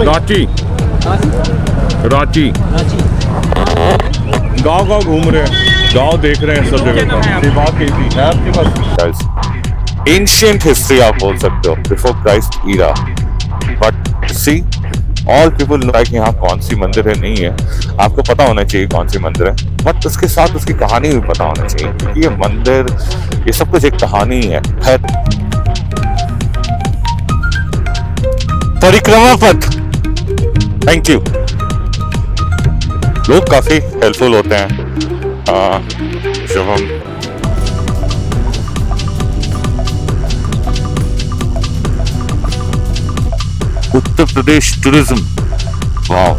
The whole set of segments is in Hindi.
रांची रांची गांव घूम रहे हैं, गांव देख रहे हैं सब जगह का। बात की थी आपके पास एंशिएंट हिस्ट्री आप बोल सकते हो, before Christ era. But see all people like यहाँ कौन सी मंदिर है नहीं है, आपको पता होना चाहिए कौन सी मंदिर है, बट उसके साथ उसकी कहानी भी पता होना चाहिए, क्योंकि ये मंदिर ये सब कुछ एक कहानी है। परिक्रमा पथ, थैंक यू। लोग काफी हेल्पफुल होते हैं जब हम उत्तर प्रदेश टूरिज्म, वाव।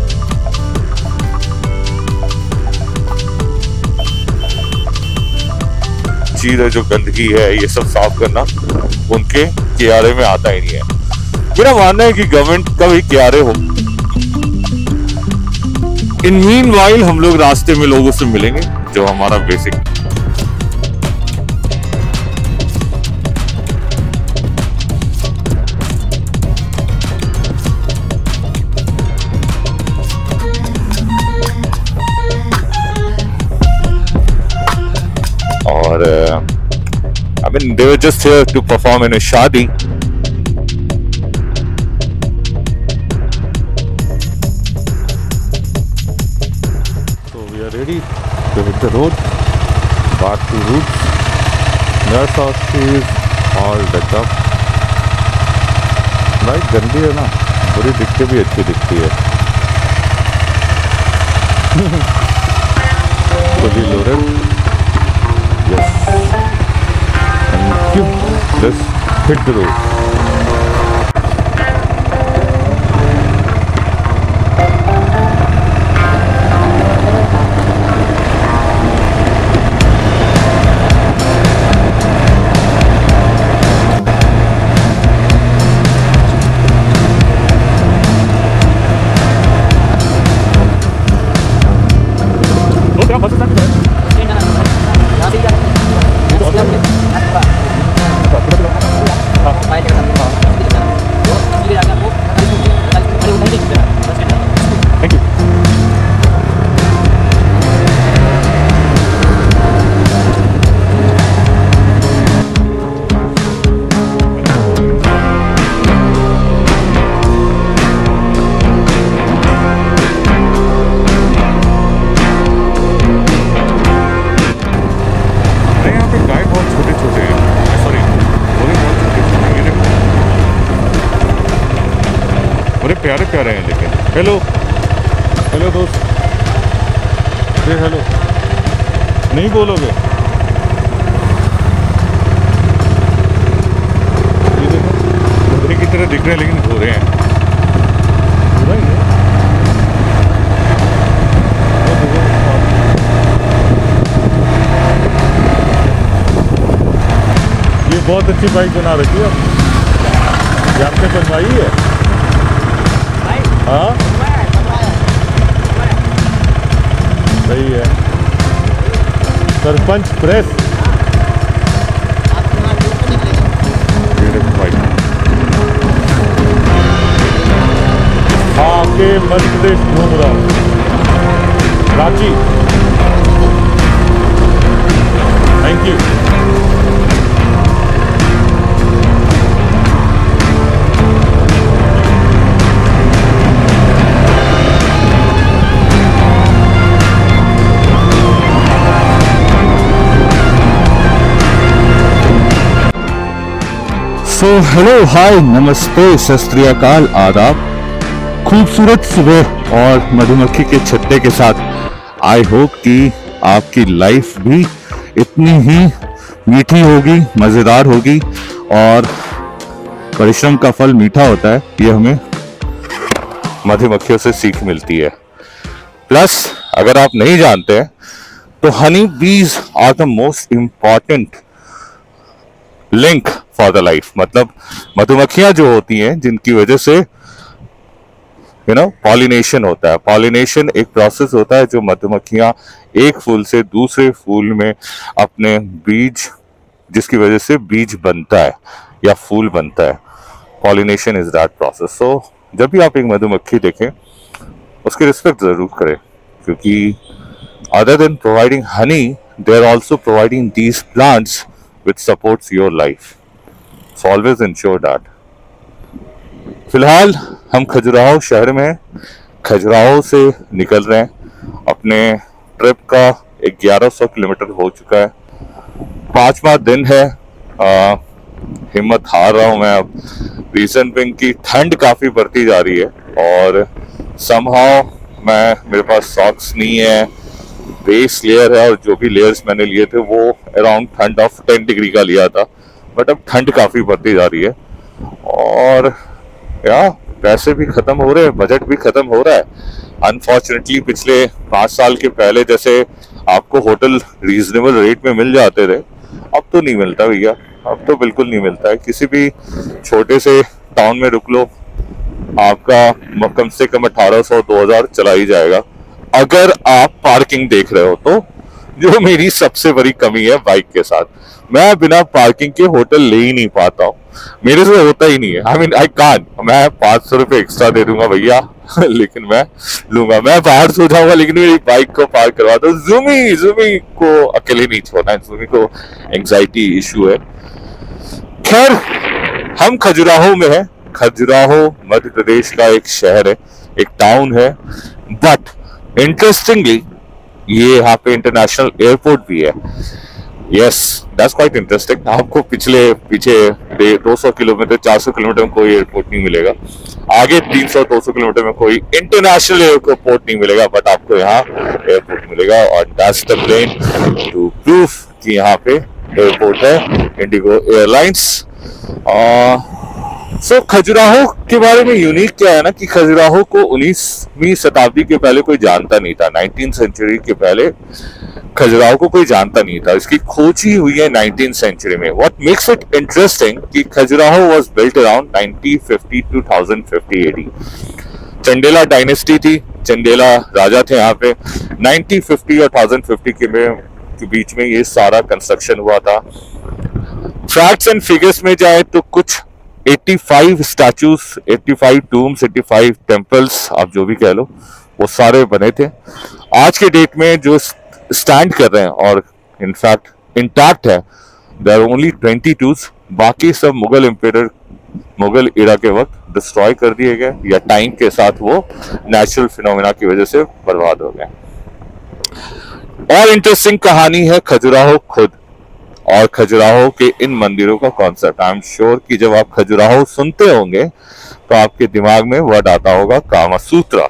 चीज है जो गंदगी है ये सब साफ करना उनके कियारे में आता ही नहीं है। मेरा मानना है कि गवर्नमेंट का भी कियारे हो। इन मीनवाइल हम लोग रास्ते में लोगों से मिलेंगे जो हमारा बेसिक और I mean they were just here to perform in a शादी। So we are ready to hit the road back to roots। Nurse house is all decked up। Bike गंदी है ना, बुरी दिखते भी अच्छी दिखती है। fully loaded। Yes, thank you। Let's hit the road। बड़े प्यारे प्यारे हैं लेकिन। हेलो हेलो दोस्त, ये हेलो नहीं बोलोगे? ये देखो घोड़े की तरह दिख रहे हैं लेकिन घोड़े हैं। ये बहुत अच्छी बाइक बना रखी है ये आपने बनवाई है? हाँ सही है। सरपंच प्रेस आके मध्य प्रदेश घूम रहा हूँ, Ranchi. Thank you. So hello hi नमस्ते सत श्री अकाल आदाब। खूबसूरत सुबह और मधुमक्खी के छत्ते के साथ आई होप कि आपकी लाइफ भी इतनी ही मीठी होगी, मजेदार होगी और परिश्रम का फल मीठा होता है, ये हमें मधुमक्खियों से सीख मिलती है। प्लस अगर आप नहीं जानते हैं तो honey bees are the most important link for the life. मतलब मधुमक्खियां जो होती हैं जिनकी वजह से पॉलिनेशन होता है। पॉलिनेशन एक प्रोसेस होता है जो मधुमक्खियां एक फूल से दूसरे फूल में अपने बीज, जिसकी वजह से बीज बनता है या फूल बनता है। Pollination is that process. So जब भी आप एक मधुमक्खी देखें उसकी रिस्पेक्ट जरूर करें, क्योंकि other than providing honey they are also providing these plants which supports your life, so always ensure that. फिलहाल हम खजुराहो शहर में हैं, खजुराहो से निकल रहे हैं। अपने ट्रिप का 1100 किलोमीटर हो चुका है, 5वां दिन है। हिम्मत हार रहा हूं मैं अब, रीजन बिंग की ठंड काफी बढ़ती जा रही है और समहाउ मेरे पास सॉक्स नहीं है, बेस लेयर है और जो भी लेयर्स मैंने लिए थे वो अराउंड ठंड ऑफ 10 डिग्री का लिया था, बट अब ठंड काफी बढ़ती जा रही है और या पैसे भी खत्म हो रहे हैं, बजट भी खत्म हो रहा है। अनफॉर्चुनेटली पिछले 5 साल के पहले जैसे आपको होटल रीजनेबल रेट में मिल जाते थे, अब तो नहीं मिलता भैया, अब तो बिल्कुल नहीं मिलता है। किसी भी छोटे से टाउन में रुक लो, आपका कम से कम 1800-2000 चला ही जाएगा अगर आप पार्किंग देख रहे हो तो, जो मेरी सबसे बड़ी कमी है बाइक के साथ। मैं बिना पार्किंग के होटल ले ही नहीं पाता हूँ, मेरे से होता ही नहीं है। आई मीन आई कांट, मैं 500 रुपये एक्स्ट्रा दे दूंगा भैया लेकिन मैं लूंगा, मैं बाहर सो जाऊंगा लेकिन मेरी बाइक को पार्क करवा दो। ज़ूमी को अकेले नहीं छोड़ना है, ज़ूमी को एंग्जाइटी इशू है। खैर हम खजुराहो में है, खजुराहो मध्य प्रदेश का एक शहर है, एक टाउन है, बट इंटरेस्टिंगली ये यहाँ पे इंटरनेशनल एयरपोर्ट भी है। Yes, that's quite interesting. आपको पीछे 200 किलोमीटर 400 किलोमीटर में कोई एयरपोर्ट नहीं मिलेगा, आगे 300-200 किलोमीटर में कोई इंटरनेशनल एयरपोर्ट नहीं मिलेगा, बट आपको यहाँ एयरपोर्ट मिलेगा और that's the plane to proof कि यहाँ पे एयरपोर्ट है, इंडिगो एयरलाइंस। सो खजुराहो के बारे में यूनिक क्या है ना कि खजुराहो को 19वीं शताब्दी के पहले कोई जानता नहीं था, 19th सेंचुरी के पहले खजुराहो को कोई जानता नहीं था। इसकी खोज ही हुई है 19th सेंचुरी में। व्हाट मेक्स इट इंटरेस्टिंग कि Khajuraho was built around 1950 to 1050 AD। Chandela dynasty थी, चंदेला राजा थे यहाँ पे। 1950 और 1050 के बीच में ये सारा कंस्ट्रक्शन हुआ था। फैक्ट्स एंड फिगर्स में जाए तो कुछ 85 स्टैचूज, 85 टूम्स, 85 टेम्पल्स, आप जो भी कह लो, वो सारे बने थे। आज के डेट में जो स्टैंड कर रहे हैं और इनफैक्ट इंटैक्ट है, देयर आर ओनली 22, बाकी सब मुगल इरा के वक्त डिस्ट्रॉय कर दिए गए या टाइम के साथ वो नेचुरल फिनोमेना की वजह से बर्बाद हो गए। और इंटरेस्टिंग कहानी है खजुराहो खुद और खजुराहो के इन मंदिरों का कॉन्सेप्ट। आई एम श्योर कि जब आप खजुराहो सुनते होंगे तो आपके दिमाग में वर्ड आता होगा कामासूत्रा,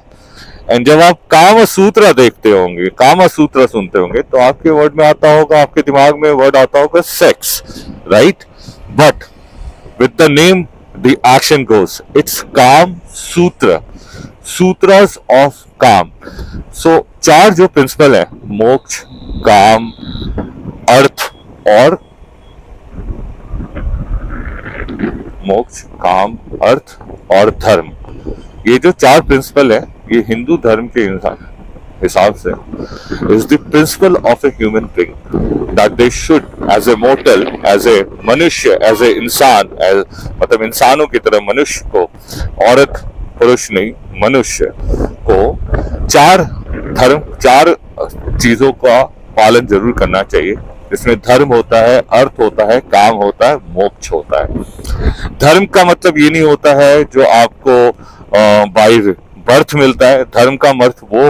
एंड जब आप कामासूत्रा देखते होंगे, कामासूत्रा सुनते होंगे तो आपके वर्ड में आता होगा, आपके दिमाग में वर्ड आता होगा sex, right? But with the name the action goes, it's काम सूत्र, सूत्रास ऑफ काम। सो 4 जो प्रिंसिपल है, मोक्ष, काम, अर्थ और मोक्ष, काम, अर्थ और धर्म, ये जो 4 प्रिंसिपल है, ये हिंदू धर्म के हिसाब से is the principle of a human being that they should as a mortal, as a मनुष्य, एज ए इंसान, मतलब इंसानों की तरह मनुष्य को, औरत पुरुष नहीं मनुष्य को 4 चीजों का पालन जरूर करना चाहिए। इसमें धर्म होता है, अर्थ होता है, काम होता है, मोक्ष होता है। धर्म का मतलब ये नहीं होता है जो आपको बाय बर्थ मिलता है। धर्म का अर्थ वो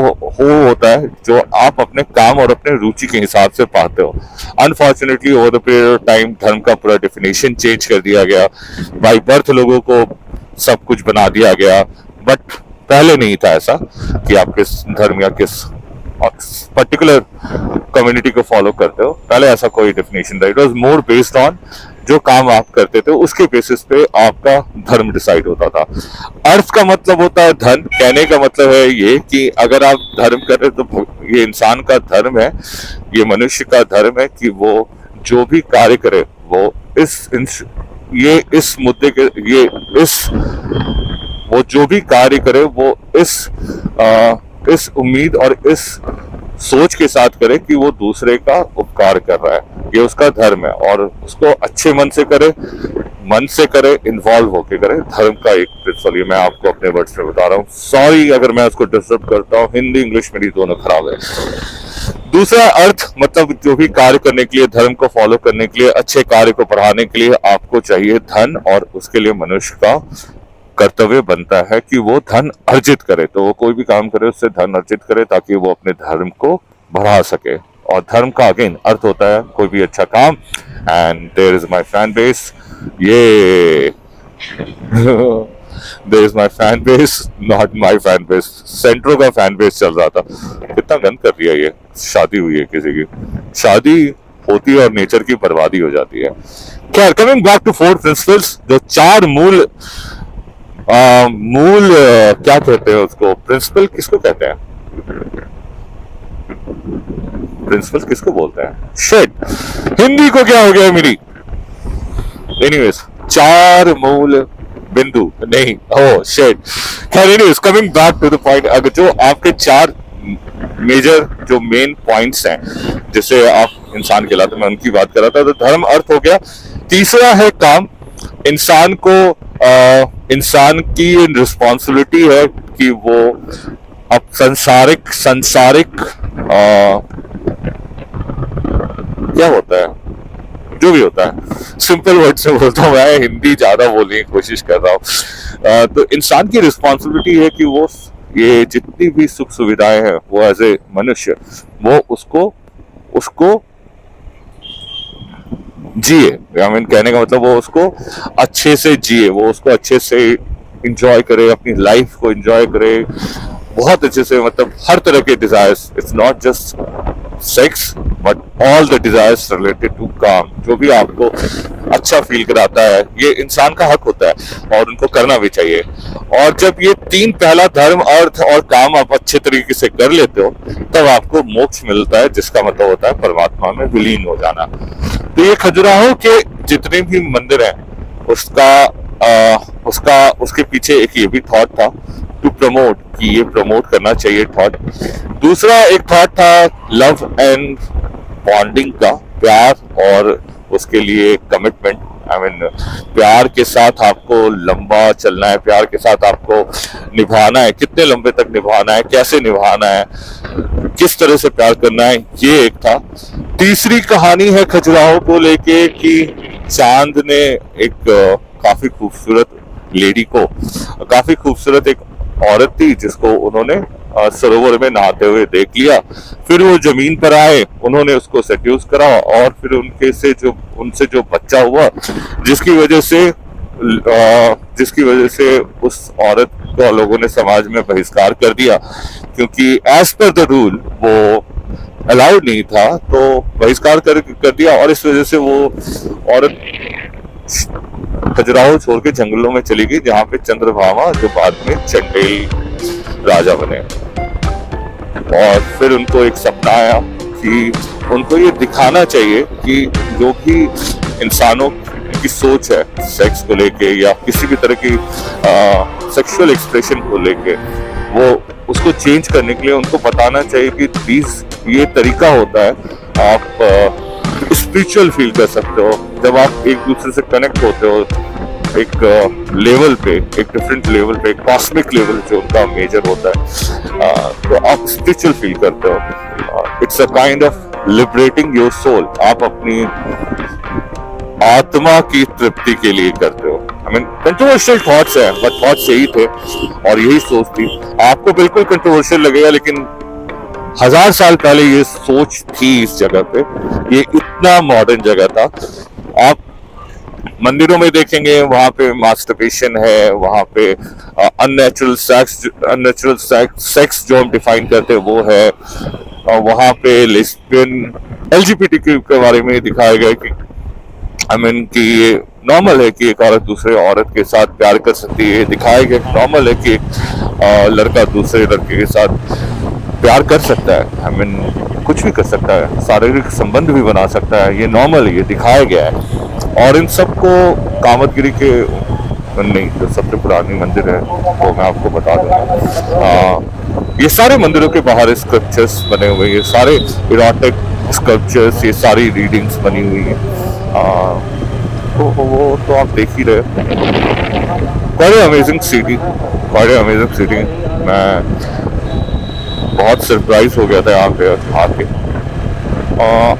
होता है जो आप अपने काम और अपने रुचि के हिसाब से पाते हो। Unfortunately over the period of time धर्म का पूरा डेफिनेशन चेंज कर दिया गया, बाय बर्थ लोगों को सब कुछ बना दिया गया, बट पहले नहीं था ऐसा कि आप किस धर्म या किस पर्टिकुलर कम्युनिटी को फॉलो करते हो। पहले ऐसा कोई डेफिनेशन था, it was more based on जो काम आप करते थे उसके बेसिस पे आपका धर्म डिसाइड होता था। अर्थ का मतलब होता है धन। कहने का मतलब है ये कि अगर आप धर्म कर रहे तो ये इंसान का धर्म है, ये मनुष्य का धर्म है कि वो जो भी कार्य करे वो इस मुद्दे के वो जो भी कार्य करे वो इस उम्मीद और इस सोच के साथ करे कि वो दूसरे का उपकार कर रहा है, ये उसका धर्म है। और उसको अच्छे मन से करे, मन से करे, इन्वॉल्व होके करे। धर्म का एक प्रिंसिपल, ये मैं आपको अपने वर्ड्स में बता रहा हूँ। सॉरी अगर मैं उसको डिस्टर्ब करता हूँ, हिंदी इंग्लिश मेरी दोनों खराब है। दूसरा अर्थ, मतलब जो भी कार्य करने के लिए, धर्म को फॉलो करने के लिए, अच्छे कार्य को बढ़ाने के लिए आपको चाहिए धन, और उसके लिए मनुष्य का कर्तव्य बनता है कि वो धन अर्जित करे। तो वो कोई भी काम करे उससे धन अर्जित करे ताकि वो अपने धर्म को बढ़ा सके। और धर्म का अगेन अर्थ होता है कोई भी अच्छा काम। And there is my fan base, ये there is my fan base, not my fan base, Santro का फैन बेस चल रहा था। कितना गंद कर दिया ये। शादी हुई है किसी की, शादी होती है और नेचर की बर्बादी हो जाती है। खैर, कमिंग बैक टू 4 प्रिंसिपल्स, जो 4 मूल क्या कहते हैं उसको, प्रिंसिपल किसको कहते हैं, प्रिंसिपल किसको बोलते हैं, शिट हिंदी को क्या हो गया मेरी। एनीवेज, 4 मूल बिंदु नहीं, ओह शिट। खैर, anyways, coming back to the point, अगर जो आपके 4 मेजर जो मेन पॉइंट्स हैं जिससे आप इंसान कहलाते, मैं उनकी बात कर रहा था। तो धर्म अर्थ हो गया। तीसरा है काम। इंसान को इंसान की रिस्पॉन्सिबिलिटी है कि वो अब संसारिक क्या होता है, जो भी होता है, सिंपल वर्ड से बोलता हूँ, मैं हिंदी ज्यादा बोलने की कोशिश कर रहा हूँ। तो इंसान की रिस्पॉन्सिबिलिटी है कि वो ये जितनी भी सुख सुविधाएं हैं वो एज ए मनुष्य वो उसको जिए। आई मीन, कहने का मतलब वो उसको अच्छे से जिए, वो उसको अच्छे से इंजॉय करे, अपनी लाइफ को इंजॉय करे बहुत अच्छे से। मतलब हर तरह के desires, it's not just sex but all the desires related to kama, जो भी आपको अच्छा फील कराता है, ये इंसान का हक होता है और उनको करना भी चाहिए। और जब ये 3 पहला धर्म, अर्थ और काम आप अच्छे तरीके से कर लेते हो तब आपको मोक्ष मिलता है, जिसका मतलब होता है परमात्मा में विलीन हो जाना। तो ये खजुराहो के जितने भी मंदिर हैं उसके पीछे एक ये भी थॉट था टू प्रमोट, कि ये प्रमोट करना चाहिए थॉट। दूसरा एक थॉट था लव एंड बॉन्डिंग का, प्यार और उसके लिए कमिटमेंट। आई मीन, प्यार के साथ आपको लंबा चलना है, प्यार के साथ आपको निभाना है, कितने लंबे तक निभाना है, कैसे निभाना है, किस तरह से प्यार करना है, ये एक था। तीसरी कहानी है खजुराहो को लेके कि चांद ने एक काफी खूबसूरत लेडी को, काफी खूबसूरत एक औरत थी जिसको उन्होंने सरोवर में नहाते हुए देख लिया। फिर वो जमीन पर आए, उन्होंने उसको सेड्यूस करा और फिर उनसे जो बच्चा हुआ, जिसकी वजह से उस औरत को लोगों ने समाज में बहिष्कार कर दिया, क्योंकि एज पर द रूल वो अलाउड नहीं था, तो बहिष्कार कर दिया। और इस वजह से वो औरत खजुराहो छोड़ के जंगलों में चली गई, जहाँ पे चंद्रभामा जो बाद में चंडेल राजा बने। और फिर उनको एक सपना आया कि उनको ये दिखाना चाहिए कि जो भी इंसानों की सोच है सेक्स को लेके या किसी भी तरह की सेक्सुअल एक्सप्रेशन को लेके, वो उसको चेंज करने के लिए उनको बताना चाहिए कि प्लीज ये तरीका होता है, आप स्पिरिचुअल फील कर सकते हो जब आप एक दूसरे से कनेक्ट होते हो एक लेवल पे, एक डिफरेंट लेवल पे, एक कॉस्मिक लेवल जो उनका मेजर होता है, तो आप स्पिरिचुअल फील करते हो। It's a kind of liberating your soul, आप अपनी आत्मा की तृप्ति के लिए करते हो। आई मीन, कंट्रोवर्शियल थॉट्स है बट थॉट्स यही थे और यही सोच थी। आपको बिल्कुल कंट्रोवर्शियल लगेगा लेकिन 1000 साल पहले ये सोच थी इस जगह पे, ये इतना मॉडर्न जगह था। आप मंदिरों में देखेंगे वहां पे मास्टरबेशन है, वहां पे अननेचुरल सेक्स जो हम डिफाइन करते हैं वो है, वहां पे लेस्बियन LGBTQ के बारे में दिखाया गया कि आई मीन कि ये नॉर्मल है कि एक औरत दूसरे औरत के साथ प्यार कर सकती है, दिखाया गया नॉर्मल है कि एक लड़का दूसरे लड़के के साथ प्यार कर सकता है, आई मीन कुछ भी कर सकता है, शारीरिक संबंध भी बना सकता है, ये नॉर्मल है, ये दिखाया गया है। और इन सबको कामतगिरी के नहीं, जो सबसे पुरानी मंदिर है वो मैं आपको बता दूंगा। ये सारे मंदिरों के बाहर स्कल्पचर्स बने हुए, ये सारे इरोटिक स्कल्पचर्स, ये सारी रीडिंग्स बनी हुई हैं। तो वो तो आप देख ही रहे। Quite amazing city, quite amazing city. मैं बहुत सरप्राइज हो गया था यहाँ पे आके।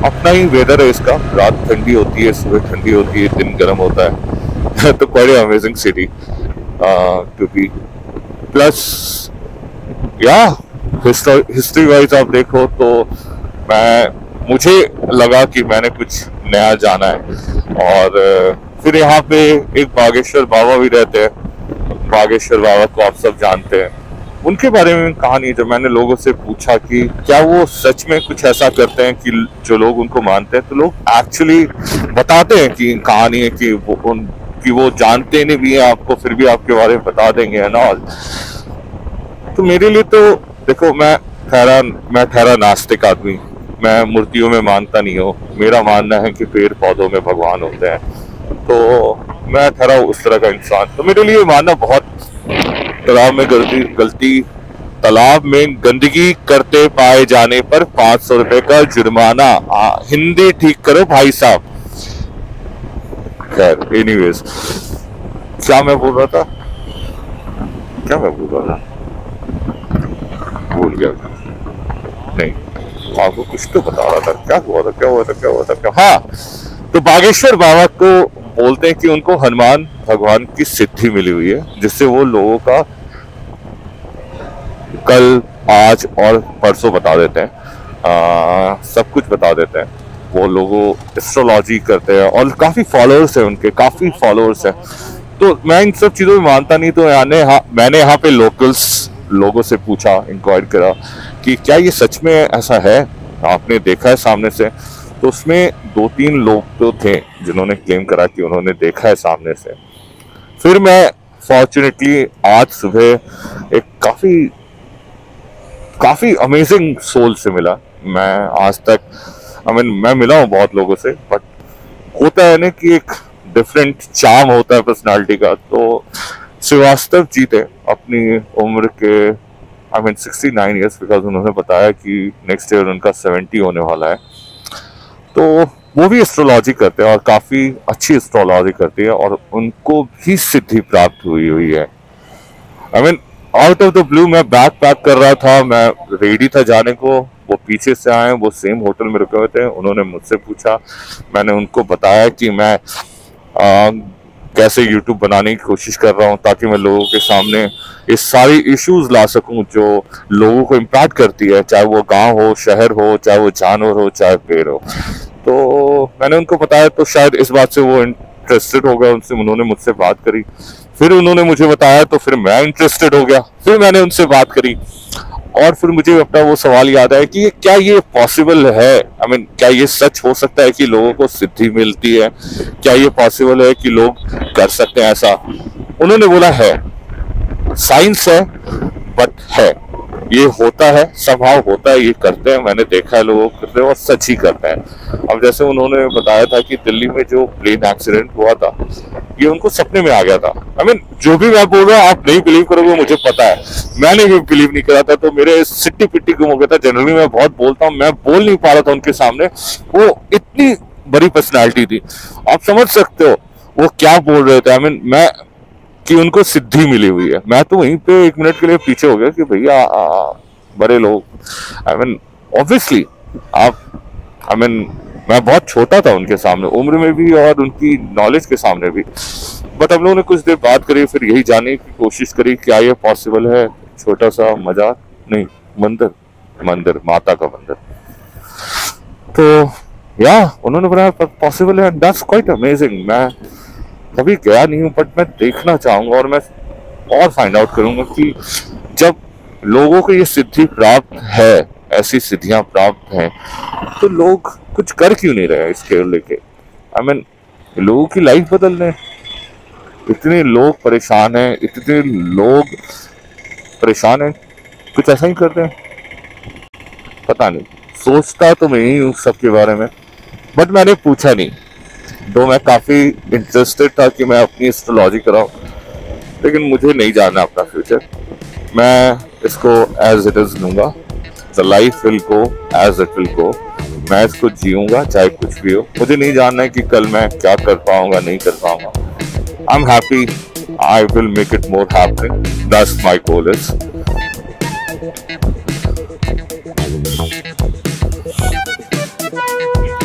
अपना ही वेदर है इसका, रात ठंडी होती है, सुबह ठंडी होती है, दिन गर्म होता है तो quite amazing city to be. Plus या हिस्ट्री वाइज आप देखो तो मुझे लगा कि मैंने कुछ नया जाना है। और फिर यहाँ पे एक बागेश्वर बाबा भी रहते हैं। बागेश्वर बाबा को आप सब जानते हैं, उनके बारे में कहानी जब मैंने लोगों से पूछा कि क्या वो सच में कुछ ऐसा करते हैं कि जो लोग उनको मानते हैं, तो लोग एक्चुअली बताते हैं कि कहानी है कि वो जानते नहीं भी है आपको, फिर भी आपके बारे में बता देंगे है ना। तो मेरे लिए तो देखो, मैं ठहरा नास्तिक आदमी, मैं मूर्तियों में मानता नहीं हूँ। मेरा मानना है कि पेड़ पौधों में भगवान होते हैं, तो मैं ठहरा उस तरह का इंसान। तो मेरे लिए मानना बहुत, तालाब में गंदगी करते पाए जाने पर 500 रुपए का जुर्माना। हिंदी ठीक करो भाई साहब। खैर एनीवेज, क्या मैं बोल रहा था, भूल गया। नहीं, आपको कुछ तो बता रहा था, क्या हुआ था। हाँ, तो बागेश्वर बाबा को बोलते हैं कि उनको हनुमान भगवान की सिद्धि मिली हुई है, जिससे वो लोगों का कल, आज और परसों बता देते हैं। सब कुछ बता देते हैं। वो लोगों एस्ट्रोलॉजी करते हैं और काफी फॉलोअर्स हैं उनके, काफी फॉलोअर्स हैं। तो मैं इन सब चीजों में मानता नहीं। तो मैंने यहाँ पे लोगों से पूछा, इंक्वायर करा कि क्या ये सच में ऐसा है, आपने देखा है सामने से। तो उसमें 2-3 लोग तो थे जिन्होंने क्लेम करा कि उन्होंने देखा है सामने से। फिर मैं फॉर्चुनेटली आज सुबह एक काफी अमेजिंग सोल से मिला। मैं आज तक मैं मिला हूँ बहुत लोगों से, बट होता है ना कि एक डिफरेंट चार्म होता है पर्सनालिटी का। तो श्रीवास्तव जी थे अपनी उम्र के 69 ईयर्स, बिकॉज उन्होंने बताया कि नेक्स्ट ईयर उनका 70 होने वाला है। तो वो भी एस्ट्रोलॉजी करते हैं और काफी अच्छी एस्ट्रोलॉजी करती है, और उनको भी सिद्धि प्राप्त हुई है। आउट ऑफ द ब्लू मैं बैग पैक कर रहा था, मैं रेडी था जाने को। वो पीछे से आए, वो सेम होटल में रुके हुए थे। उन्होंने मुझसे पूछा, मैंने उनको बताया कि मैं कैसे यूट्यूब बनाने की कोशिश कर रहा हूँ ताकि मैं लोगों के सामने ये सारी इश्यूज ला सकूं जो लोगों को इम्पैक्ट करती है, चाहे वो गांव हो, शहर हो, चाहे वो जानवर हो, चाहे पेड़ हो। तो मैंने उनको बताया, तो शायद इस बात से वो इंटरेस्टेड हो गया। उन्होंने मुझसे बात करी, फिर उन्होंने मुझे बताया, तो फिर मैं इंटरेस्टेड हो गया। फिर मैंने उनसे बात करी, और फिर मुझे अपना वो सवाल याद आया कि क्या ये पॉसिबल है। क्या ये सच हो सकता है कि लोगों को सिद्धि मिलती है? क्या ये पॉसिबल है कि लोग कर सकते हैं ऐसा? उन्होंने बोला है, साइंस है, बट है, ये होता है, स्वभाव होता है, ये करते हैं। मैंने देखा है लोगों करते हैं और सच ही करते हैं। अब जैसे उन्होंने बताया था कि दिल्ली में जो प्लेन एक्सीडेंट हुआ था, ये उनको सपने में आ गया था। जो भी मैं बोल रहा हूँ आप नहीं बिलीव करोगे, मुझे पता है। मैंने भी बिलीव नहीं करा था, तो मेरे सिट्टी पिट्टी गुम हो गया था। जनरली मैं बहुत बोलता हूँ, मैं बोल नहीं पा रहा था उनके सामने। वो इतनी बड़ी पर्सनैलिटी थी, आप समझ सकते हो वो क्या बोल रहे थे। मैं कि उनको सिद्धि मिली हुई है। मैं तो वहीं पे 1 मिनट के लिए पीछे हो गया कि भैया बड़े लोग ऑब्वियसली आप मैं बहुत छोटा था उनके सामने, उम्र में भी और उनकी नॉलेज के सामने भी। बट हम लोगों ने कुछ देर बात करी, फिर यही जानने की कोशिश करी क्या ये पॉसिबल है। छोटा सा मजाक नहीं, मंदिर माता का मंदिर। तो या उन्होंने बताया पॉसिबल है, दैट्स क्वाइट अमेजिंग। मैं कभी गया नहीं हूँ, बट मैं देखना चाहूंगा और मैं और फाइंड आउट करूंगा कि जब लोगों को ये सिद्धि प्राप्त है, ऐसी सिद्धियां प्राप्त हैं, तो लोग कुछ कर क्यों नहीं रहे इसके लेके। लोगों की लाइफ बदल रहे हैं। इतने लोग परेशान हैं, कुछ ऐसा ही कर रहे हैं। पता नहीं, सोचता तो मैं ही हूँ सबके बारे में, बट मैंने पूछा नहीं। तो मैं काफी इंटरेस्टेड था कि मैं अपनी एस्ट्रोलॉजी कराऊं, लेकिन मुझे नहीं जानना अपना फ्यूचर। मैं इसको एज इट इज लूंगा। The life will go as it will go. मैं इसको जीऊंगा चाहे कुछ भी हो। मुझे नहीं जानना है कि कल मैं क्या कर पाऊंगा नहीं कर पाऊंगा। I am happy, I will make it more happening, that's my goal is.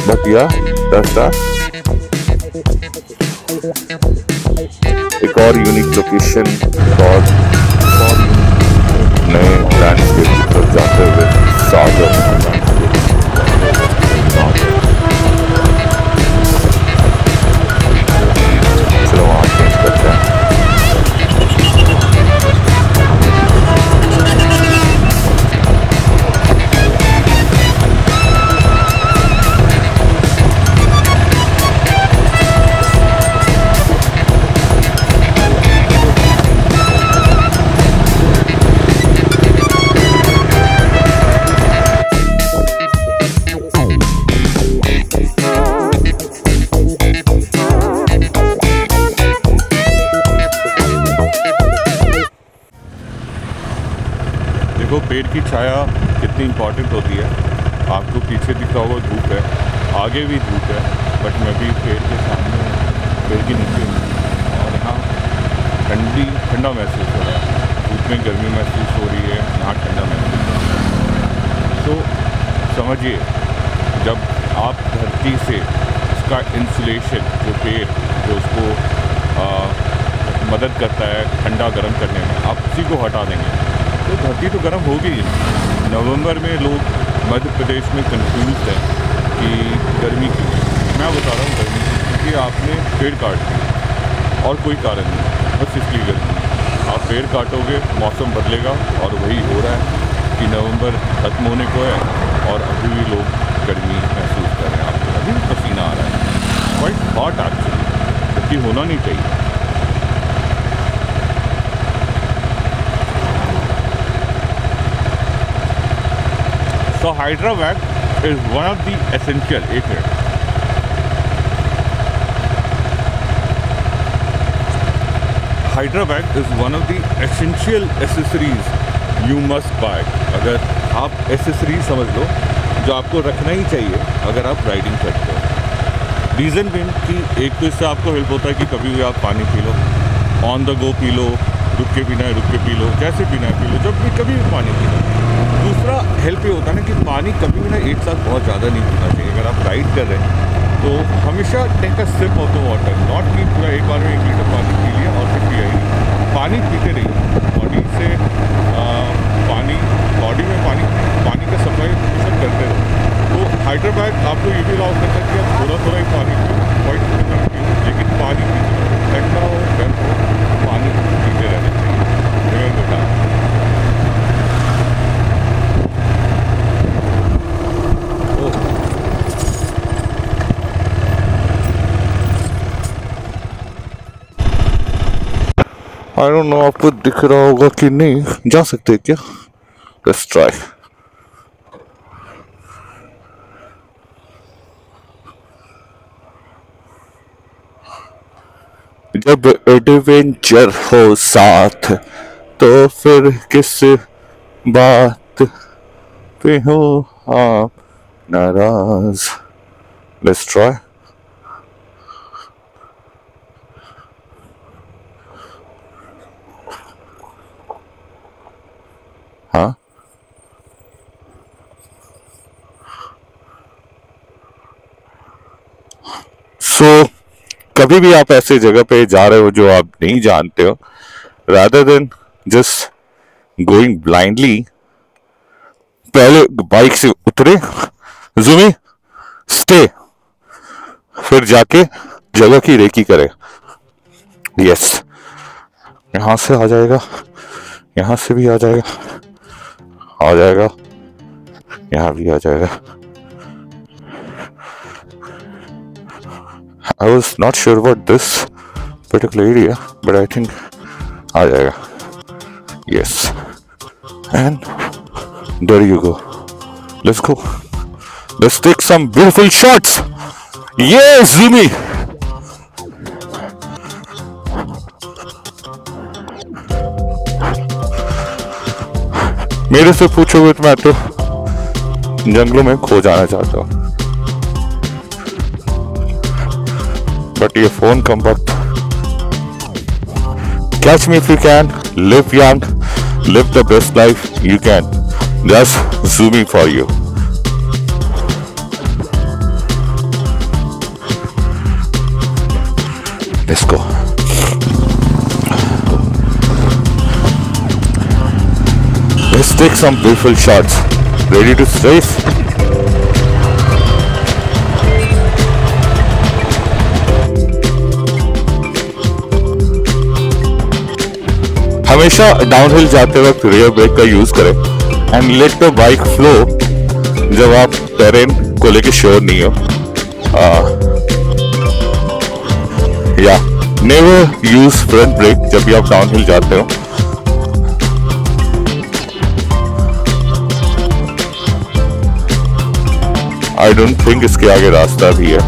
But या दैट्स दैट। एक और यूनिक लोकेशन और नए लैंडस्केप की तरफ जाते हुए सागर चलो वहाँ चेंज करते हैं। देखो पेड़ की छाया कितनी इम्पोर्टेंट होती है। आपको पीछे दिखा हुआ धूप है, आगे भी धूप है, बट मैं भी पेड़ के सामने पेड़ के नीचे हूँ और यहाँ ठंडा महसूस हो रहा है। धूप में गर्मी महसूस हो रही है, यहाँ ठंडा महसूस हो रहा है। तो समझिए, जब आप धरती से उसका इंसुलेशन, जो पेड़ जो उसको मदद करता है ठंडा गर्म करने में, आप उसी को हटा देंगे तो धरती तो गर्म होगी ही। नवंबर में लोग मध्य प्रदेश में कंफ्यूज हैं कि गर्मी क्यों। मैं बता रहा हूँ गर्मी क्योंकि आपने पेड़ काट दिए और कोई कारण नहीं, बस इसलिए गर्मी। आप पेड़ काटोगे मौसम बदलेगा और वही हो रहा है कि नवंबर खत्म होने को है और अभी भी लोग गर्मी महसूस कर रहे हैं। आपको अभी भी पसीना आ रहा है, क्वाइट हॉट एक्चुअली, जबकि होना नहीं चाहिए। So Hyderabad is one of the essential Hyderabad is one of the essential accessories you must buy। अगर आप एसेसरीज समझ लो जो आपको रखना ही चाहिए अगर आप राइडिंग करते हो। रीज़न बिन कि एक तो इससे आपको हेल्प होता है कि कभी भी आप पानी पी लो, ऑन द गो पी लो, रुक के पीना है रुक के पी लो, जैसे पीना है पी लो, जब भी कभी भी पानी पी लो। दूसरा हेल्प ये होता है ना कि पानी कभी भी ना एक साथ बहुत ज़्यादा नहीं पीना चाहिए। अगर आप राइड कर रहे हैं तो हमेशा take a sip of the water, not कि पूरा एक बार में 1 लीटर पानी पी लिया और फिर पिया ही नहीं। पानी पीते रहिए, बॉडी से बॉडी में पानी का सप्लाई सब करते रहो। तो हैदराबाद आपको ये भी अलाउ करता है कि आप थोड़ा ही पानी पियो, क्वाइट थोड़ा पियो, लेकिन पानी पीते रहो, ठंडा हो गर्म हो पानी पीते रहना चाहिए। बता आई डोंट नो आपको दिख रहा होगा कि नहीं, जा सकते क्या? Let's try. जब एडवेंचर हो साथ तो फिर किस बात पे हो आप नाराज। Let's try. हाँ कभी भी आप ऐसे जगह पे जा रहे हो जो आप नहीं जानते हो, rather than just going blindly, पहले बाइक से उतरे, ज़ूमी स्टे, फिर जाके जगह की रेकी करे। यस, यहां से आ जाएगा, यहां से भी आ जाएगा, यहां भी आ जाएगा। I was not sure about this particular area, but I think आ जाएगा। Yes, and there you go. Let's go. Let's take some beautiful shots. Yes, Zoomy. मेरे से पूछोगे तो मैं तो जंगलों में खो जाना चाहता हूँ। but ये phone कम वक्त. Catch me if you can. Live young. Live the best life you can. Just zooming for you. Let's go. Let's take some beautiful shots. Ready to race? हमेशा डाउनहिल जाते वक्त रियर ब्रेक का यूज करें and let the bike flow जब आप टेरेन को लेके श्योर नहीं हो. या नेवर यूज फ्रंट ब्रेक जब भी आप डाउनहिल जाते हो. आई डोंट थिंक इसके आगे रास्ता भी है.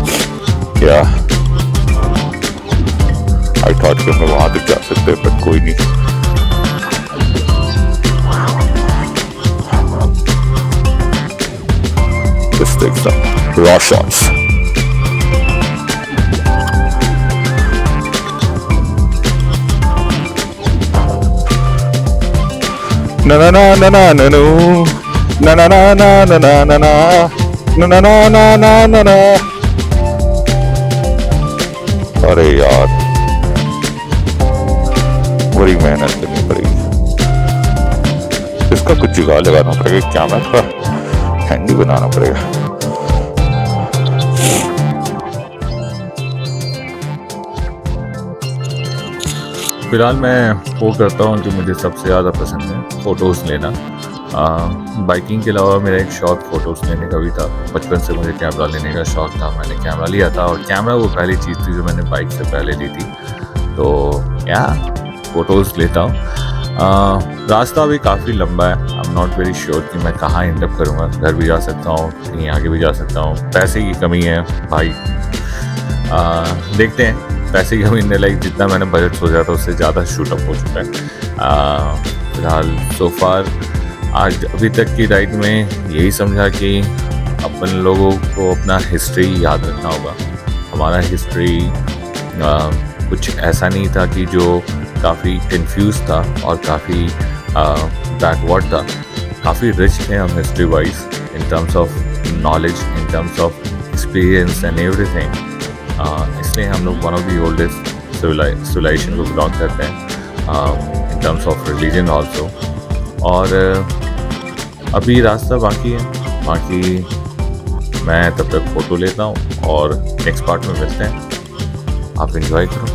या आई थॉट कि हम वहां तक जा सकते हैं, बट कोई नहीं. Let's take some raw shots. Na na na na na na no. Na na na na na na na na. Na na na na na na na. अरे यार, बड़ी मेहनत करनी पड़ेगी. इसका कुछ जुगाड़ लगाना पड़ेगा. कैमरा का हैंडी बनाना पड़ेगा. फिलहाल मैं वो करता हूँ जो मुझे सबसे ज़्यादा पसंद है, फ़ोटोज़ लेना. बाइकिंग के अलावा मेरा एक शौक फ़ोटोज़ लेने का भी था. बचपन से मुझे कैमरा लेने का शौक़ था. मैंने कैमरा लिया था और कैमरा वो पहली चीज़ थी जो मैंने बाइक से पहले ली थी. तो या फ़ोटोज़ लेता हूँ. रास्ता भी काफ़ी लंबा है. I am not very sure कि मैं कहाँ एंड अप करूँगा. घर भी जा सकता हूँ, कहीं आगे भी जा सकता हूँ. पैसे की कमी है भाई. देखते हैं. पैसे की कमी नहीं, लाइक जितना मैंने बजट सोचा था उससे ज़्यादा शूट अप हो चुका है. फिलहाल सो फार आज अभी तक की राइड में यही समझा कि अपन लोगों को अपना हिस्ट्री याद रखना होगा. हमारा हिस्ट्री कुछ ऐसा नहीं था कि जो काफ़ी कंफ्यूज था और काफ़ी बैकवर्ड था. काफ़ी रिच थे हम history wise in terms of knowledge, in terms of experience and everything. इसलिए हम लोग one of the oldest civilization को बिलोंग करते हैं in terms of religion also. और अभी रास्ता बाकी है. बाकी मैं तब तक फ़ोटो लेता हूँ और नेक्स्ट पार्ट में मिलते हैं. आप एंजॉय करो.